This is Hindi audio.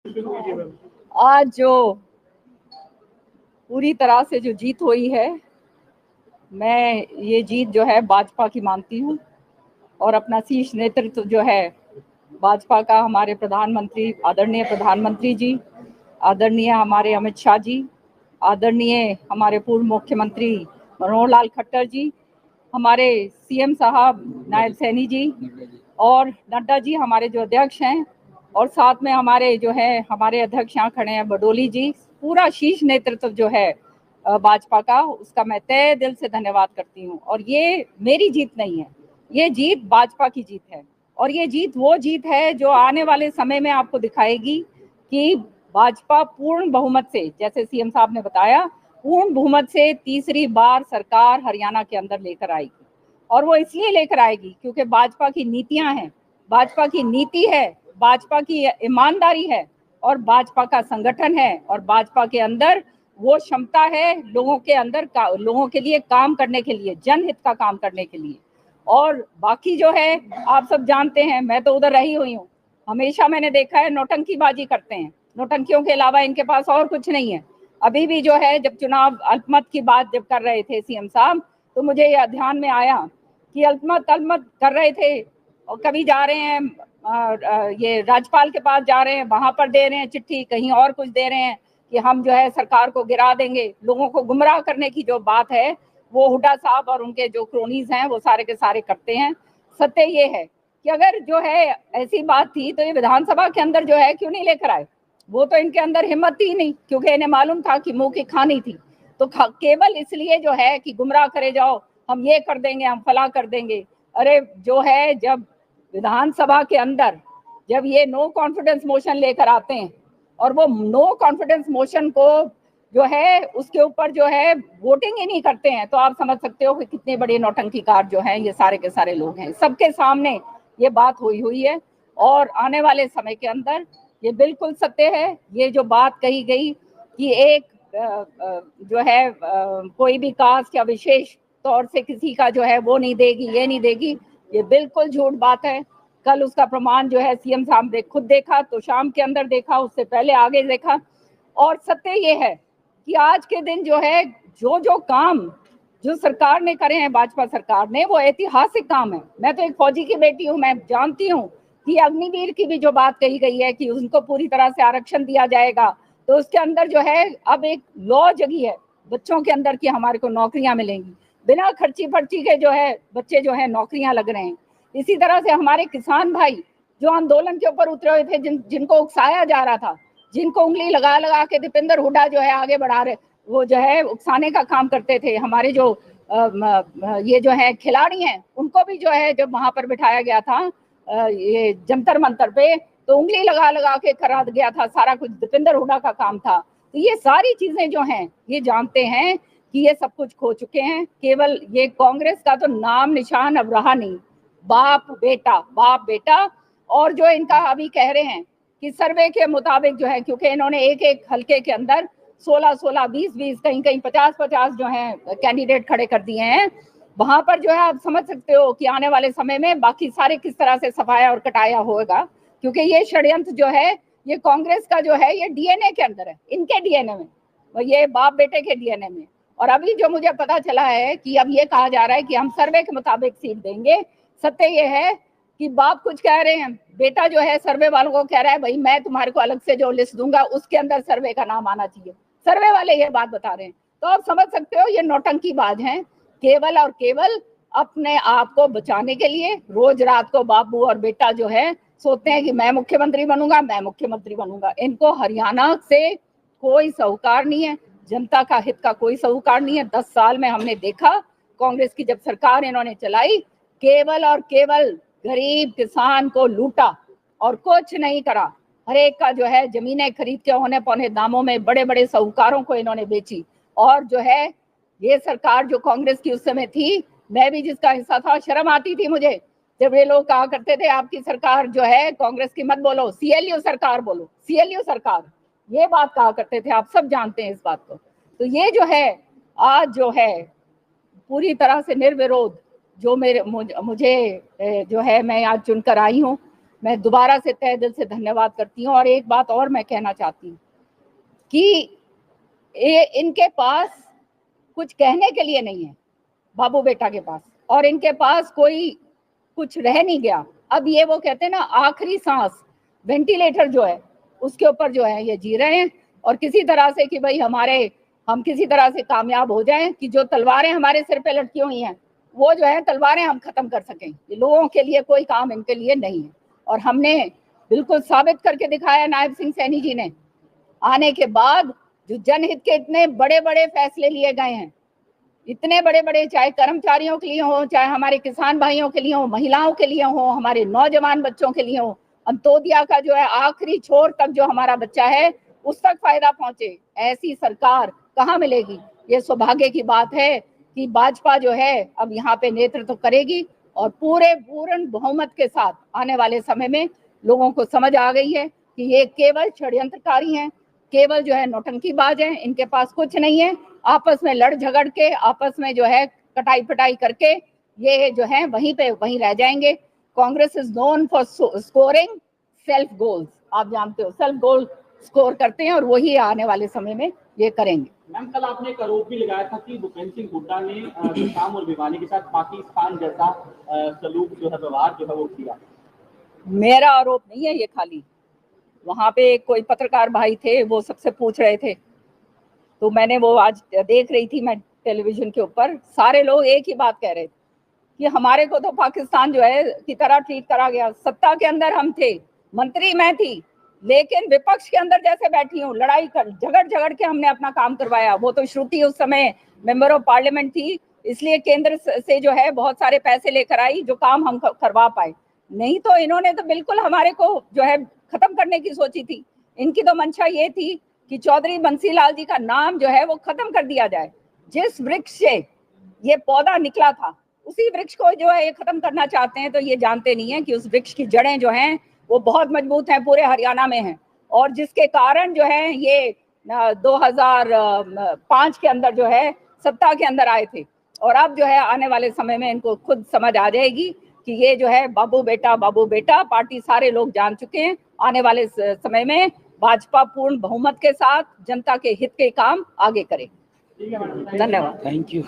आज जो पूरी तरह से जो जीत हुई है, मैं ये जीत जो है भाजपा की मानती हूँ और अपना शीर्ष नेतृत्व जो है भाजपा का, हमारे प्रधानमंत्री, आदरणीय प्रधानमंत्री जी, आदरणीय हमारे अमित शाह जी, आदरणीय हमारे पूर्व मुख्यमंत्री मनोहर लाल खट्टर जी, हमारे सीएम साहब नायब सैनी जी और नड्डा जी हमारे जो अध्यक्ष हैं, और साथ में हमारे जो है हमारे अध्यक्ष यहाँ खड़े हैं बडोली जी, पूरा शीर्ष नेतृत्व जो है भाजपा का, उसका मैं तहे दिल से धन्यवाद करती हूँ। और ये मेरी जीत नहीं है, ये जीत भाजपा की जीत है और ये जीत वो जीत है जो आने वाले समय में आपको दिखाएगी कि भाजपा पूर्ण बहुमत से, जैसे सीएम साहब ने बताया, पूर्ण बहुमत से तीसरी बार सरकार हरियाणा के अंदर लेकर आएगी। और वो इसलिए लेकर आएगी क्योंकि भाजपा की नीतियां हैं, भाजपा की नीति है, भाजपा की ईमानदारी है और भाजपा का संगठन है और भाजपा के अंदर वो क्षमता है लोगों के अंदर लोगों के लिए काम करने के लिए, जनहित का काम करने के लिए। और बाकी जो है आप सब जानते हैं, मैं तो उधर रही हुई हूँ, हमेशा मैंने देखा है नौटंकीबाजी करते हैं, नौटंकियों के अलावा इनके पास और कुछ नहीं है। अभी भी जो है जब चुनाव अल्पमत की बात जब कर रहे थे सीएम साहब, तो मुझे यह ध्यान में आया कि अल्पमत कर रहे थे और कभी जा रहे हैं ये राज्यपाल के पास जा रहे हैं, वहां पर दे रहे हैं चिट्ठी, कहीं और कुछ दे रहे हैं कि हम जो है सरकार को गिरा देंगे। लोगों को गुमराह करने की जो बात है वो हुड्डा साहब और उनके जो क्रोनीज हैं वो सारे के सारे करते हैं। सत्य ये है कि अगर जो है ऐसी बात थी तो ये विधानसभा के अंदर जो है क्यों नहीं लेकर आए? वो तो इनके अंदर हिम्मत थी नहीं, क्योंकि इन्हें मालूम था कि मुंह की खानी थी। तो केवल इसलिए जो है कि गुमराह करे जाओ, हम ये कर देंगे, हम फला कर देंगे। अरे जो है जब विधानसभा के अंदर जब ये नो कॉन्फिडेंस मोशन लेकर आते हैं और वो नो कॉन्फिडेंस मोशन को जो है उसके ऊपर जो है वोटिंग ही नहीं करते हैं, तो आप समझ सकते हो कि कितने बड़े नौटंकीकार जो हैं ये सारे के सारे लोग हैं। सबके सामने ये बात हुई है और आने वाले समय के अंदर ये बिल्कुल सत्य है। ये जो बात कही गई कि एक जो है कोई भी कास्ट या विशेष तौर से किसी का जो है वो नहीं देगी, ये नहीं देगी, ये बिल्कुल झूठ बात है। कल उसका प्रमाण जो है सीएम साहब ने खुद देखा, तो शाम के अंदर देखा, उससे पहले आगे देखा। और सत्य ये है कि आज के दिन जो है जो जो काम जो सरकार ने करे हैं, भाजपा सरकार ने, वो ऐतिहासिक काम है। मैं तो एक फौजी की बेटी हूँ, मैं जानती हूँ कि अग्निवीर की भी जो बात कही गई है कि उनको पूरी तरह से आरक्षण दिया जाएगा, तो उसके अंदर जो है अब एक लॉ जगी है बच्चों के अंदर कि हमारे को नौकरियां मिलेंगी, बिना खर्ची पर्ची के जो है बच्चे जो है नौकरियां लग रहे हैं। इसी तरह से हमारे किसान भाई जो आंदोलन के ऊपर उतरे हुए थे, जिनको उकसाया जा रहा था, जिनको उंगली लगा लगा के दीपेंद्र हुड्डा जो है आगे बढ़ा रहे, वो जो है उकसाने का काम करते थे, हमारे जो ये जो है खिलाड़ी हैं उनको भी जो है जब वहां पर बिठाया गया था ये जंतर मंतर पे, तो उंगली लगा लगा के करा गया था, सारा कुछ दीपेंद्र हुड्डा का काम था। तो ये सारी चीजें जो हैं ये जानते हैं कि ये सब कुछ खो चुके हैं। केवल ये कांग्रेस का तो नाम निशान अब रहा नहीं, बाप बेटा। और जो इनका अभी कह रहे हैं कि सर्वे के मुताबिक जो है, क्योंकि इन्होंने एक एक हलके के अंदर 16-16, 20-20, कहीं कहीं 50-50 जो है कैंडिडेट खड़े कर दिए हैं, वहां पर जो है आप समझ सकते हो कि आने वाले समय में बाकी सारे किस तरह से सफाया और कटाया होगा, क्योंकि ये षड्यंत्र जो है ये कांग्रेस का जो है ये डीएनए के अंदर है, इनके डीएनए में, ये बाप बेटे के डीएनए में। और अभी जो मुझे पता चला है कि अब ये कहा जा रहा है कि हम सर्वे के मुताबिक सीट देंगे। सत्य ये है कि बाप कुछ कह रहे हैं, बेटा जो है सर्वे वालों को कह रहा है भाई मैं तुम्हारे को अलग से जो लिस्ट दूंगा उसके अंदर सर्वे का नाम आना चाहिए। सर्वे वाले ये बात बता रहे हैं, तो आप समझ सकते हो ये नौटंकीबाज हैं, केवल और केवल अपने आप को बचाने के लिए। रोज रात को बाबू और बेटा जो है सोचते हैं कि मैं मुख्यमंत्री बनूंगा। इनको हरियाणा से कोई सरोकार नहीं है, जनता का हित का कोई सरोकार नहीं है। 10 साल में हमने देखा कांग्रेस की जब सरकार इन्होंने चलाई, केवल और केवल गरीब किसान को लूटा और कुछ नहीं करा। हर एक का जो है जमीनें खरीद के होने पौने दामों में बड़े बड़े साहूकारों को इन्होंने बेची। और जो है ये सरकार जो कांग्रेस की उस समय थी, मैं भी जिसका हिस्सा था, शर्म आती थी मुझे जब ये लोग कहा करते थे आपकी सरकार जो है कांग्रेस की मत बोलो, सीएलयू सरकार बोलो, सीएलयू सरकार, ये बात कहा करते थे, आप सब जानते हैं इस बात को। तो ये जो है आज जो है पूरी तरह से निर्विरोध जो मुझे जो है मैं आज चुनकर आई हूँ, मैं दोबारा से तहे दिल से धन्यवाद करती हूँ। और एक बात और मैं कहना चाहती हूँ कि इनके पास कुछ कहने के लिए नहीं है, बाबू बेटा के पास, और इनके पास कोई कुछ रह नहीं गया। अब ये वो कहते हैं ना, आखिरी सांस वेंटिलेटर जो है उसके ऊपर जो है ये जी रहे हैं, और किसी तरह से कि भाई हम किसी तरह से कामयाब हो जाएं कि जो तलवारें हमारे सिर पे लटकी हुई हैं वो जो है तलवारें हम खत्म कर सकें। ये लोगों के लिए कोई काम इनके लिए नहीं है, और हमने बिल्कुल साबित करके दिखाया नायब सिंह सैनी जी ने आने के बाद। जो जनहित के इतने बड़े बड़े फैसले लिए गए हैं, इतने बड़े बड़े, चाहे कर्मचारियों के लिए हो, चाहे हमारे किसान भाइयों के लिए हो, महिलाओं के लिए हो, हमारे नौजवान बच्चों के लिए हो, अंत्योदया का जो है आखिरी छोर तक जो हमारा बच्चा है उस तक फायदा पहुंचे, ऐसी सरकार कहाँ मिलेगी। ये सौभाग्य की बात है कि भाजपा जो है अब यहाँ पे नेतृत्व करेगी, और पूर्ण बहुमत के साथ आने वाले समय में लोगों को समझ आ गई है कि ये केवल षड्यंत्रकारी हैं, केवल जो है नौटंकीबाज हैं, इनके पास कुछ नहीं है। आपस में लड़ झगड़ के, आपस में जो है कटाई पिटाई करके ये जो है वहीं रह जाएंगे। Congress is known for scoring self goals. आप जानते हो सेल्फ गोल स्कोर करते हैं, और वही आने वाले समय में ये करेंगे। मैम, कल आपने एक आरोप भी लगाया था कि भूपेंद्र सिंह हुड्डा ने विशाम और भिवानी के साथ पाकिस्तान जैसा सलूक जो है, व्यवहार जो है वो किया। मेरा आरोप नहीं है ये, खाली वहां पे कोई पत्रकार भाई थे, वो सबसे पूछ रहे थे, तो मैंने वो आज देख रही थी मैं टेलीविजन के ऊपर, सारे लोग एक ही बात कह रहे थे कि हमारे को तो पाकिस्तान जो है की तरह ट्रीट करा गया। सत्ता के अंदर हम थे, मंत्री मैं थी, लेकिन विपक्ष के अंदर जैसे बैठी हूँ, लड़ाई कर झगड़ के हमने अपना काम करवाया। वो तो श्रुति उस समय मेंबर ऑफ पार्लियामेंट थी, इसलिए केंद्र से जो है बहुत सारे पैसे लेकर आई, जो काम हम करवा पाए। नहीं तो इन्होंने तो बिल्कुल हमारे को जो है खत्म करने की सोची थी। इनकी तो मंशा ये थी कि चौधरी बंसीलाल जी का नाम जो है वो खत्म कर दिया जाए। जिस वृक्ष से ये पौधा निकला था उसी वृक्ष को जो है ये खत्म करना चाहते हैं। तो ये जानते नहीं है कि उस वृक्ष की जड़ें जो हैं वो बहुत मजबूत हैं, पूरे हरियाणा में हैं, और जिसके कारण जो है ये 2005 के अंदर जो है सत्ता के अंदर आए थे। और अब जो है आने वाले समय में इनको खुद समझ आ जाएगी कि ये जो है बाबू बेटा पार्टी सारे लोग जान चुके हैं। आने वाले समय में भाजपा पूर्ण बहुमत के साथ जनता के हित के काम आगे करे। ठीक है मैडम, धन्यवाद। Thank you.